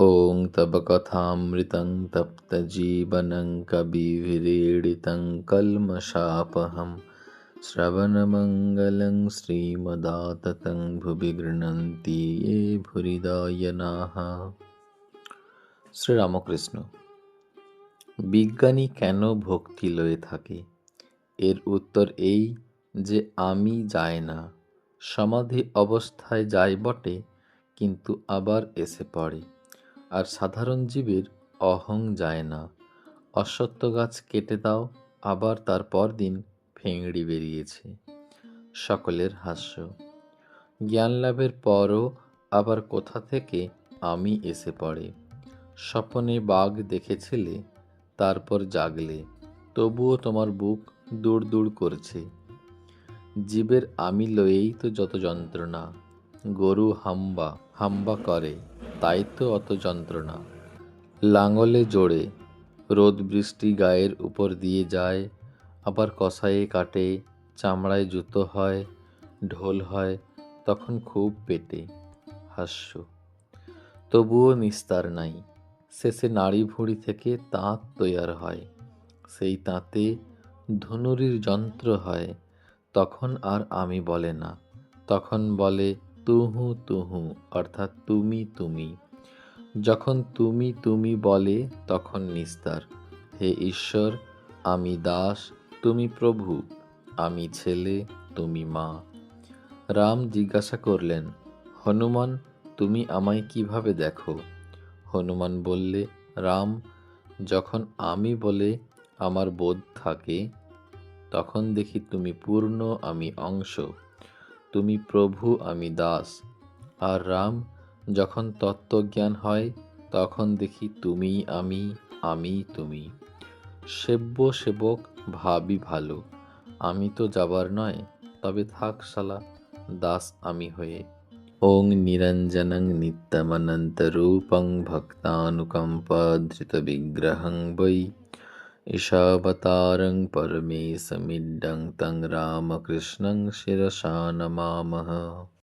ॐ तव कथामृतं तप्तजीवनं कविभिरीडितं कल्मषापहं श्रवणमङ्गलं श्रीमदाततं भुवि गृह्णन्ति ये भूरिदा जनाः। শ্রীরামকৃষ্ণ। বিজ্ঞানী কেন ভক্তি লয়ে থাকে? এর উত্তর এই যে আমি যায় না। সমাধি অবস্থায় যায় বটে, কিন্তু আবার এসে পড়ে। আর সাধারণ জীবের অহং যায় না। অশ্বত্থ গাছ কেটে দাও, আবার তার পরদিন ফেংড়ি বেরিয়েছে। সকলের হাস্য। জ্ঞান লাভের পরও আবার কোথা থেকে আমি এসে পড়ে। স্বপনে বাঘ দেখেছিলে, তারপর জাগলে, তবুও তোমার বুক দূর দূর করছে। জীবের আমি লয়েই তো যত যন্ত্রণা। গরু হাম্বা হাম্বা করে, তাই তো অত যন্ত্রণা। লাঙলে জোড়ে, রোদ বৃষ্টি গায়ের উপর দিয়ে যায়, আবার কসাইয়ে কাটে, চামড়ায় জুতো হয়, ঢোল হয়, তখন খুব পেটে। হাস্য। তবুও নিস্তার নাই। শেষে নাড়ি ভুঁড়ি থেকে তাঁত তৈয়ার হয়। সেই তাঁতে ধনুরির যন্ত্র হয়। তখন আর আমি বলে না, তখন বলে তুহু তুহু, অর্থাৎ তুমি তুমি। যখন তুমি তুমি বলে তখন নিস্তার। হে ঈশ্বর, আমি দাস, তুমি প্রভু, আমি ছেলে, তুমি মা। রাম জিজ্ঞাসা করলেন, হনুমান, তুমি আমায় কিভাবে দেখো? হনুমান বললে, রাম, যখন আমি বলে আমার বোধ থাকে, তখন দেখি তুমি পূর্ণ, আমি অংশ, তুমি প্রভু, আমি দাস। আর রাম, যখন তত্ত্বজ্ঞান হয়, তখন দেখি তুমি আমি, আমি তুমি। সেব্য সেবক ভাবি ভালো, আমি তো যাবার নয়, তবে থাক শালা, দাস আমি হয়ে। ওং নিরঞ্জনং নিত্যমনন্তরূপং ভক্তানুকম্পাধৃতবিগ্রহং বৈ ঈশাবতারং পরমেশমিড্ডং তং রামকৃষ্ণং শিরসা নমামः।